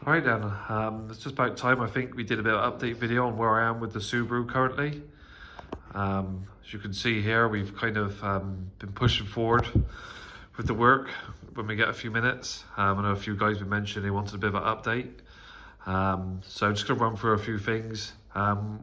Right then, it's just about time I think we did a bit of update video on where I am with the Subaru currently. As you can see here, we've kind of been pushing forward with the work when we get a few minutes. I know a few guys have mentioned they wanted a bit of an update. So I'm just going to run through a few things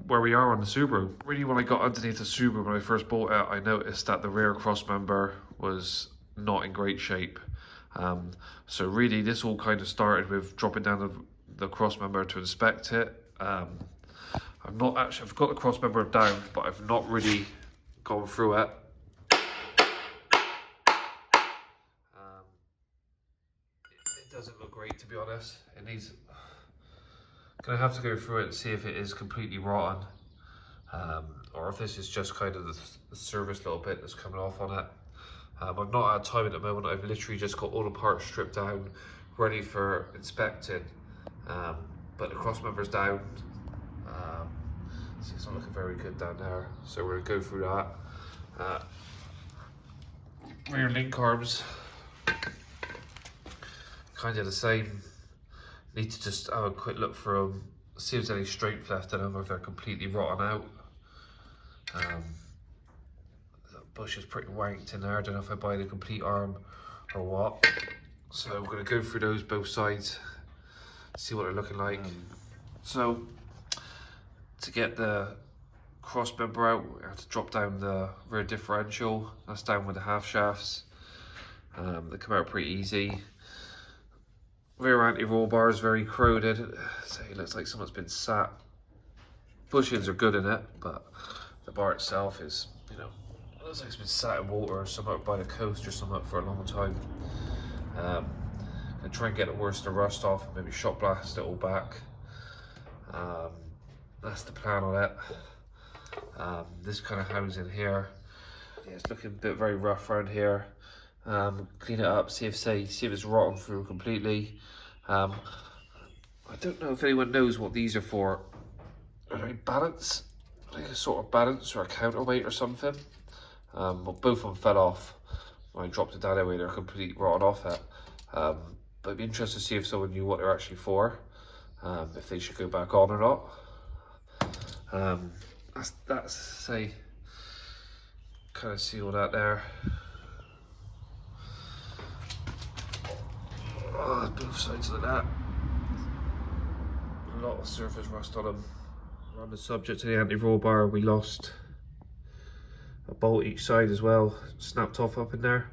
where we are on the Subaru. Really, when I got underneath the Subaru when I first bought it, I noticed that the rear crossmember was not in great shape. So really this all kind of started with dropping down the crossmember to inspect it. I've got the crossmember down, but I've not really gone through it. It doesn't look great, to be honest. It needs, gonna have to go through it and see if it is completely rotten, or if this is just kind of the service little bit that's coming off on it. I've not had time at the moment. I've literally just got all the parts stripped down, ready for inspecting. But the crossmember's down. See, it's not looking very good down there. So we're gonna go through that. Rear link arms, kind of the same. Need to just have a quick look for them, see if there's any strength left in them, or if they're completely rotten out. Bush is pretty wanked in there. I don't know if I buy the complete arm or what. So we're going to go through those both sides, see what they're looking like. So to get the cross member out, we have to drop down the rear differential. That's down with the half shafts. They come out pretty easy. Rear anti-roll bar is very corroded. So it looks like someone's been sat. Bushings are good in it, but the bar itself is, you know, looks like it's been sat in water or somewhere by the coast or something for a long time. And try and get the worst of the rust off and maybe shot blast it all back. That's the plan on it. This kind of housing here, yeah, it's looking a bit very rough around here. Clean it up, see if it's rotten through completely. I don't know if anyone knows what these are for. Are they balance? Like a sort of balance or a counterweight or something. Well, both of them fell off when I dropped it down anyway. They're completely rotten off it. But it'd be interesting to see if someone knew what they're actually for, if they should go back on or not. That's say, kind of see all that there. Both sides of that. A lot of surface rust on them. On the subject of the anti-roll bar, we lost a bolt each side as well, snapped off up in there.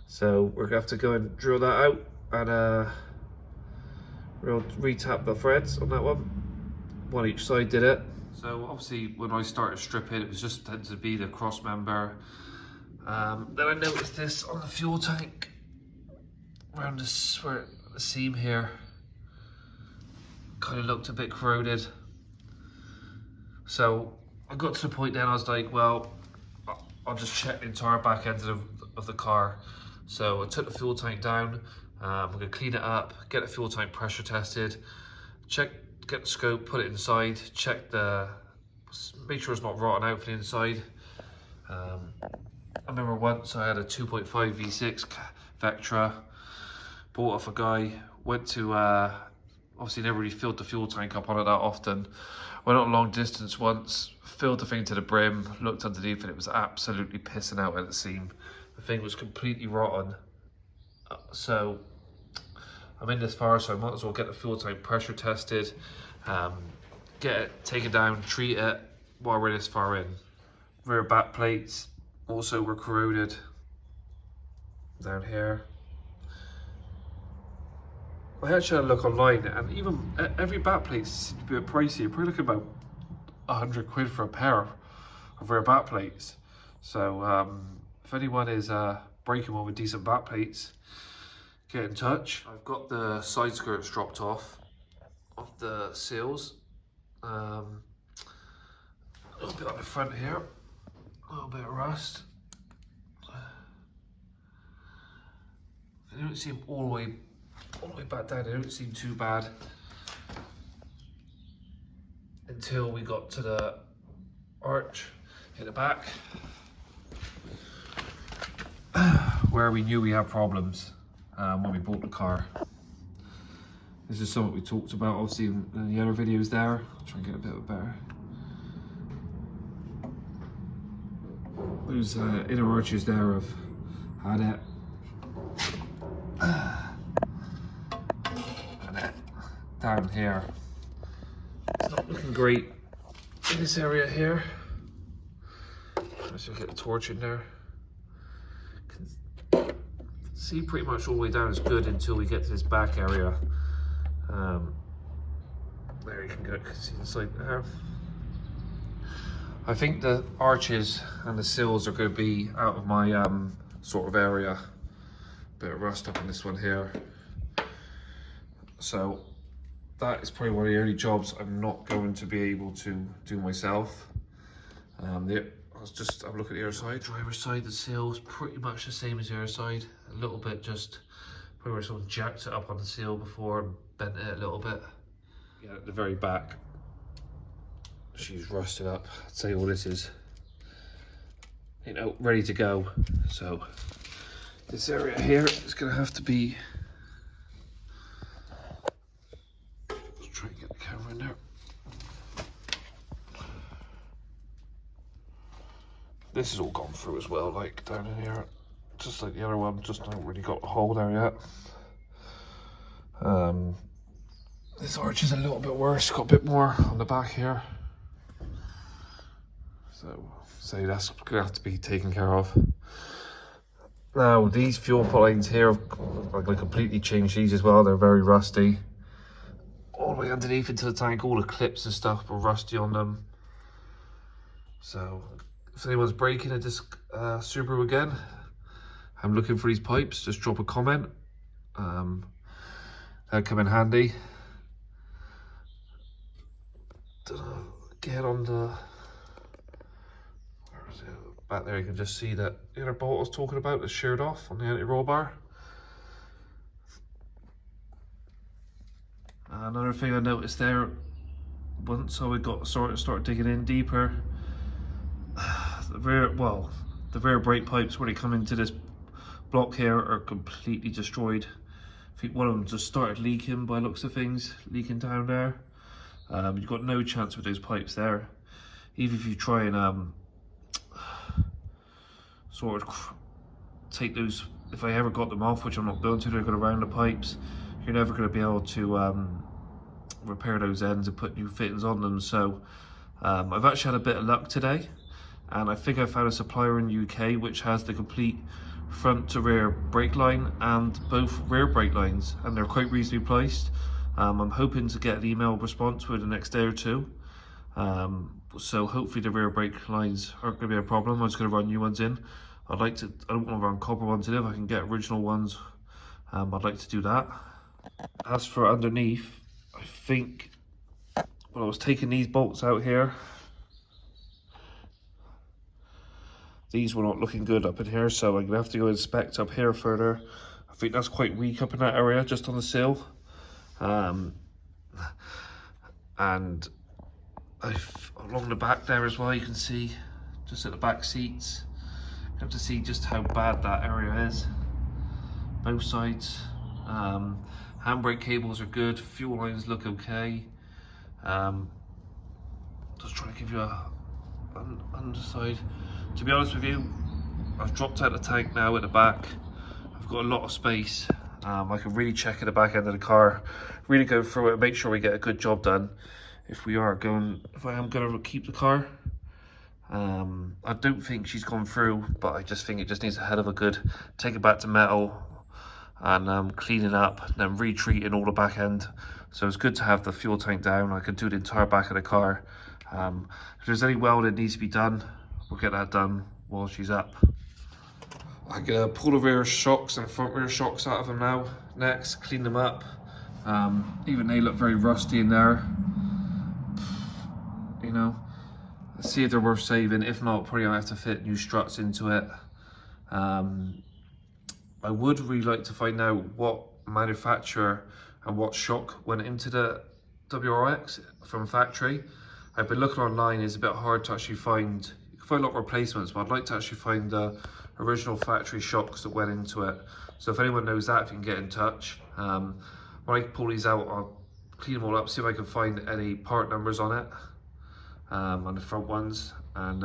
So we're gonna have to go and drill that out and we'll re-tap the threads on that one each side did it. So obviously when I started stripping, it was just tended to be the cross member. Then I noticed this on the fuel tank around this, where the seam here kind of looked a bit corroded. So I got to the point then I was like, well, I'll just check the entire back end of the car. So I took the fuel tank down. We're gonna clean it up, get the fuel tank pressure tested, get the scope, put it inside, make sure it's not rotten out from the inside. I remember once I had a 2.5 V6 Vectra, bought off a guy, went to, obviously never really filled the fuel tank up on it that often. Went on a long distance once, filled the thing to the brim, looked underneath and it was absolutely pissing out at the seam. The thing was completely rotten. So I'm in this far, so I might as well get the fuel tank pressure tested, take it down, treat it while we're this far in. Rear back plates also were corroded down here. I actually had a look online, and even every back plate seems to be a bit pricey. You're probably looking about 100 quid for a pair of rear back plates. So if anyone is breaking one with decent back plates, get in touch. I've got the side skirts dropped off the seals. A little bit on the front here, a little bit of rust. They don't seem all the way back down. They don't seem too bad until we got to the arch in the back where we knew we had problems when we bought the car. This is something we talked about obviously in the other videos there. I'll try and get a bit better. Those inner arches there have had it. And it down here, it's not looking great in this area here. Let's just get the torch in there. Can see pretty much all the way down is good until we get to this back area. There you can go, see inside there. I think the arches and the sills are going to be out of my sort of area. Bit of rust up in this one here. So that is probably one of the only jobs I'm not going to be able to do myself. I'm looking at the other side. Driver's side, the seal is pretty much the same as the other side. A little bit just probably where someone jacked it up on the seal before and bent it a little bit. Yeah, at the very back, she's rusted up. I'd say all this is, you know, ready to go. So this area here is going to have to be. Let's try and get the camera in there. This has all gone through as well, like down in here, just like the other one, just not really got a hole there yet. This arch is a little bit worse, got a bit more on the back here. So, say that's gonna have to be taken care of. Now, these fuel lines here, I'm gonna completely change these as well. They're very rusty. All the way underneath into the tank, all the clips and stuff were rusty on them. So, if anyone's breaking a Subaru again, I'm looking for these pipes, just drop a comment. They'll come in handy. Get on the, where is it? Back there you can just see that the other bolt I was talking about is sheared off on the anti-roll bar. Another thing I noticed there, once I got started digging in deeper, the rear brake pipes where they come into this block here are completely destroyed. I think one of them just started leaking by looks of things, leaking down there. You've got no chance with those pipes there. Even if you try and sort of take those, if I ever got them off, which I'm not going to, they're going to round the pipes, you're never going to be able to repair those ends and put new fittings on them. So I've actually had a bit of luck today, and I think I found a supplier in the UK which has the complete front to rear brake line and both rear brake lines, and they're quite reasonably priced. I'm hoping to get an email response within the next day or two. So hopefully the rear brake lines aren't going to be a problem. I'm just going to run new ones in. I don't want to run copper ones in. If I can get original ones, I'd like to do that. As for underneath, I think when I was taking these bolts out here, these were not looking good up in here, so I'm going to have to go inspect up here further. I think that's quite weak up in that area, just on the sill. And along the back there as well, you can see just at the back seats, you have to see just how bad that area is. Both sides. Handbrake cables are good, fuel lines look okay. Just trying to give you a underside. To be honest with you, I've dropped out the tank now at the back. I've got a lot of space. I can really check at the back end of the car, really go through it, make sure we get a good job done. If I am going to keep the car. I don't think she's gone through, but I just think it just needs a hell of a good, take it back to metal and cleaning up and then retreating all the back end. So it's good to have the fuel tank down. I can do the entire back of the car. If there's any welding that needs to be done, we'll get that done while she's up. I'm gonna pull the rear shocks and front rear shocks out of them now. Next, clean them up. Even they look very rusty in there. You know, let's see if they're worth saving. If not, probably I'll have to fit new struts into it. I would really like to find out what manufacturer and what shock went into the WRX from factory. I've been looking online, it's a bit hard to actually find. You can find a lot of replacements, but I'd like to actually find the original factory shocks that went into it. So if anyone knows that, if you can get in touch. My when I pull these out, I'll clean them all up, see if I can find any part numbers on it, on the front ones, and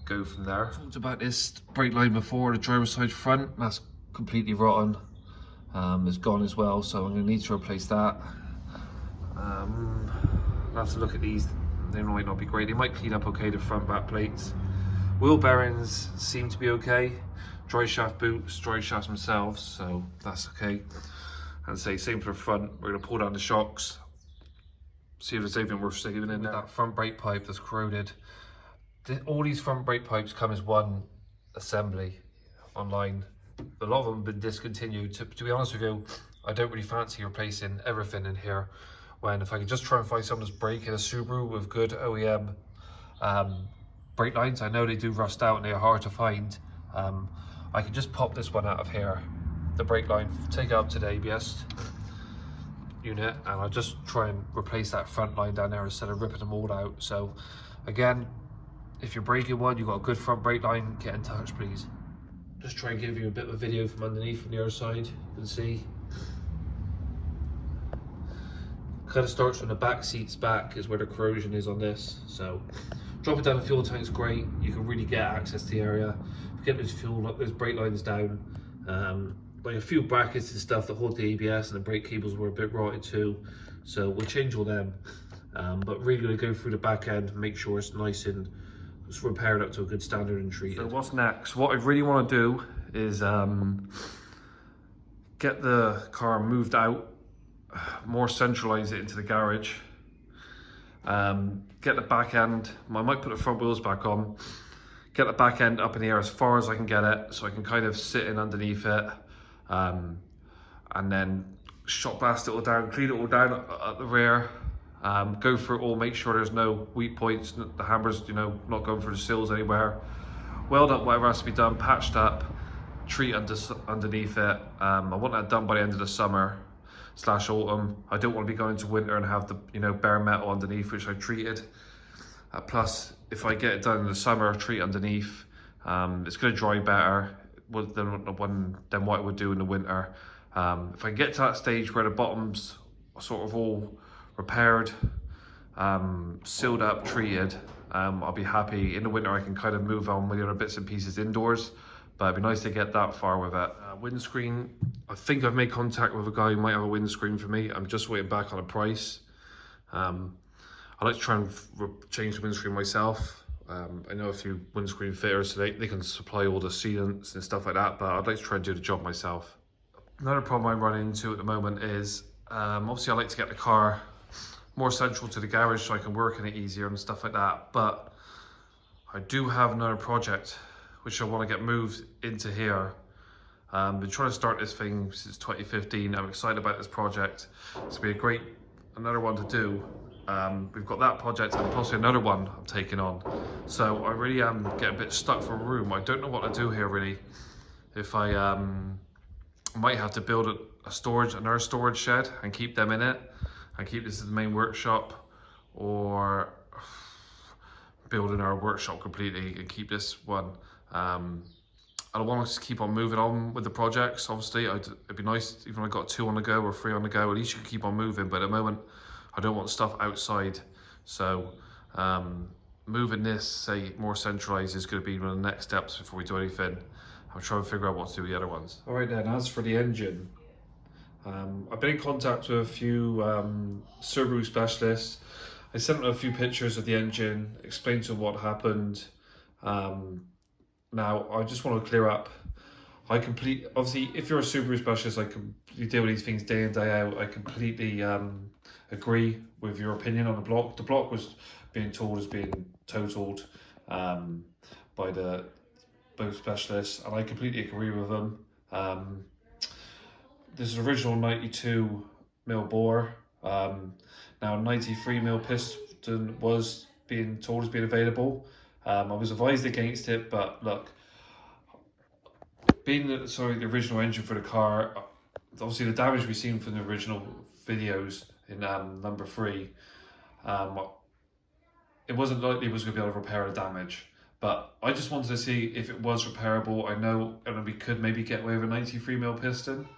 go from there. I talked about this brake line before, the driver's side front, that's completely rotten. It's gone as well, so I'm going to need to replace that. I'll have to look at these. They might not be great. They might clean up okay, the front back plates. Wheel bearings seem to be okay. Dry shaft boots, dry shafts themselves, so that's okay. And say same for the front. We're going to pull down the shocks, see if there's anything worth saving in there. That front brake pipe that's corroded. All these front brake pipes come as one assembly online. A lot of them have been discontinued. To be honest with you, I don't really fancy replacing everything in here, when if I could just try and find something that's breaking a Subaru with good OEM brake lines. I know they do rust out and they're hard to find. I can just pop this one out of here, the brake line, take it up to the ABS unit, and I'll just try and replace that front line down there instead of ripping them all out. So again, if you're breaking one, you've got a good front brake line, get in touch please. Just try and give you a bit of a video from underneath from the other side. You can see kind of starts from the back seats back is where the corrosion is on this. So drop it down the fuel tank's great. You can really get access to the area. Get those brake lines down. Like a few brackets and stuff that hold the ABS and the brake cables were a bit rotted too. So we'll change all them. But really gonna go through the back end, make sure it's nice and it's repaired up to a good standard and treated. So what's next? What I really want to do is get the car moved out, more centralize it into the garage, get the back end, I might put the front wheels back on, get the back end up in the air as far as I can get it, so I can kind of sit in underneath it, and then shot blast it all down, clean it all down at the rear. Go through it all, make sure there's no weak points, the hammers, you know, not going through the sills anywhere. Weld up whatever has to be done, patched up, treat underneath it. I want that done by the end of the summer / autumn. I don't want to be going into winter and have the, you know, bare metal underneath which I treated. Plus, if I get it done in the summer, treat underneath, it's going to dry better than what it would do in the winter. If I can get to that stage where the bottoms are sort of all repaired, sealed up, treated, I'll be happy. In the winter I can kind of move on with the other bits and pieces indoors, but it'd be nice to get that far with it. Windscreen, I think I've made contact with a guy who might have a windscreen for me. I'm just waiting back on a price. I'd like to try and change the windscreen myself. I know a few windscreen fitters, so they can supply all the sealants and stuff like that, but I'd like to try and do the job myself. Another problem I run into at the moment is, obviously I like to get the car more central to the garage so I can work in it easier and stuff like that, but I do have another project which I want to get moved into here. Been trying to start this thing since 2015. I'm excited about this project. It's going to be another one to do. We've got that project and possibly another one I'm taking on. So I really am getting a bit stuck for a room. I don't know what to do here really. If I might have to build another storage shed and keep them in it and keep this as the main workshop, or building our workshop completely and keep this one. I don't want to keep on moving on with the projects. Obviously, it'd be nice even if I got 2 on the go or 3 on the go. At least you can keep on moving. But at the moment, I don't want stuff outside. So moving this, say, more centralized is going to be one of the next steps before we do anything. I'm trying to figure out what to do with the other ones. All right then, as for the engine, I've been in contact with a few Subaru specialists. I sent them a few pictures of the engine, explained to them what happened. Now, I just want to clear up. Obviously, if you're a Subaru specialist, you deal with these things day in, day out. I completely agree with your opinion on the block. The block was being told as being totaled by both specialists, and I completely agree with them. This is original 92mm bore. Now 93mm piston was being told as being available. I was advised against it, but look, being the original engine for the car, obviously the damage we've seen from the original videos in number 3, it wasn't likely it was going to be able to repair the damage. But I just wanted to see if it was repairable. I know we could maybe get away with a 93mm piston.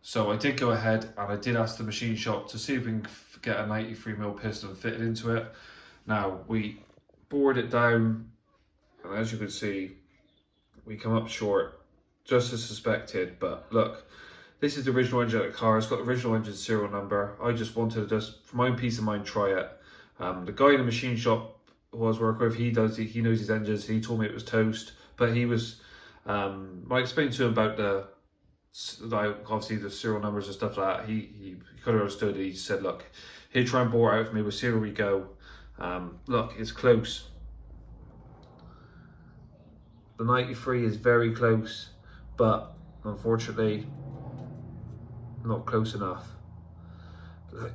So I did go ahead and I did ask the machine shop to see if we can get a 93mm piston fitted into it. Now we bored it down, and as you can see, we come up short, just as suspected. But look, this is the original engine of the car. It's got the original engine serial number. I just wanted to just, for my own peace of mind, try it. The guy in the machine shop who I was working with, he knows his engines. He told me it was toast, but he was, when I explained to him about obviously the serial numbers and stuff like that, he kind of understood. He said, look, he'll try and bore it out for me. We'll see where we go. Look, it's close. The 93 is very close, but unfortunately not close enough.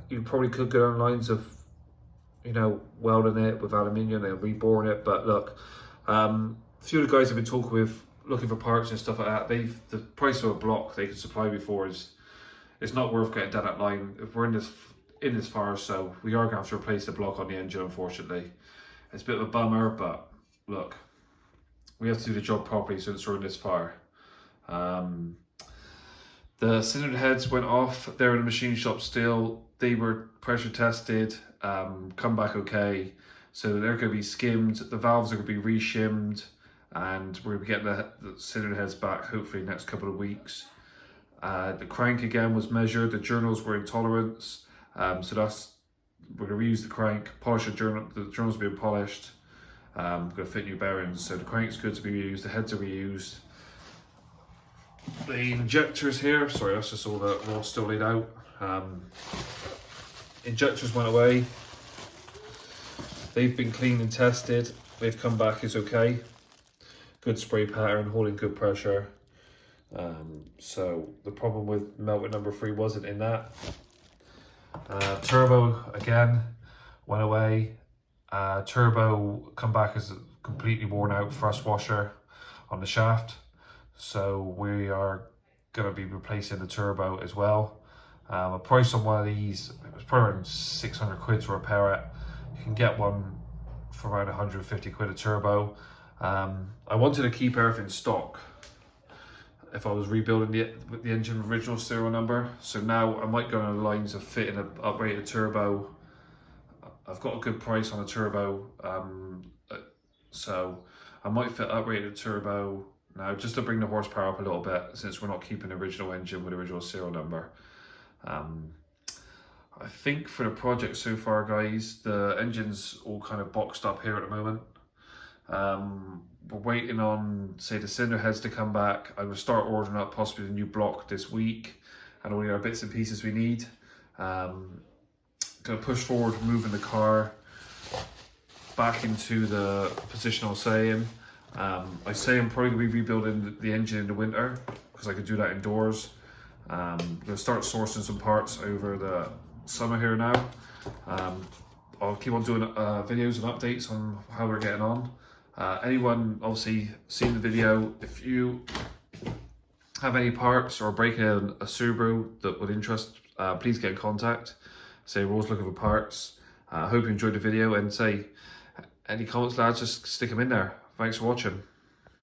You probably could go on lines of, you know, welding it with aluminium and reboring it, but look, a few of the guys I've been talking with, looking for parts and stuff like that, the price of a block they could supply before is, it's not worth getting down that line. If we're in this far, so we are going to have to replace the block on the engine, unfortunately. It's a bit of a bummer, but look, we have to do the job properly since we're in this far. The cylinder heads went off. They're in the machine shop still. They were pressure tested, come back okay. So they're going to be skimmed. The valves are going to be re-shimmed, and we're going to be getting the cylinder heads back hopefully next couple of weeks. The crank again was measured. The journals were in tolerance. So we're going to reuse the crank, polish the journal. The journals are being polished. We're going to fit new bearings. So the crank's good to be reused. The heads are reused. The injectors here, sorry, that's just all the raw still laid out. Injectors went away. They've been cleaned and tested. They've come back as okay. Good spray pattern, holding good pressure. So the problem with melted number 3 wasn't in that. Turbo again went away. Turbo come back as a completely worn out thrust washer on the shaft. So we are going to be replacing the turbo as well. A price on one of these, it was probably around 600 quid to repair it. You can get one for around 150 quid a turbo. I wanted to keep everything stock if I was rebuilding the engine original serial number. So now I might go on the lines of fitting an uprated turbo. I've got a good price on a turbo, so I might fit uprated turbo now just to bring the horsepower up a little bit, since we're not keeping the original engine with the original serial number. I think for the project so far, guys, the engine's all kind of boxed up here at the moment. We're waiting on, say, the cylinder heads to come back. I will start ordering up possibly the new block this week and all the other bits and pieces we need. Going to push forward, moving the car back into the position I was saying. I say I'm probably going to be rebuilding the engine in the winter because I could do that indoors. I'm going to start sourcing some parts over the summer here now. I'll keep on doing videos and updates on how we're getting on. Anyone obviously seen the video, if you have any parts or breaking in a Subaru that would interest, please get in contact. Say we're always looking for parts. Hope you enjoyed the video, and say any comments, lads, just stick them in there. Thanks for watching.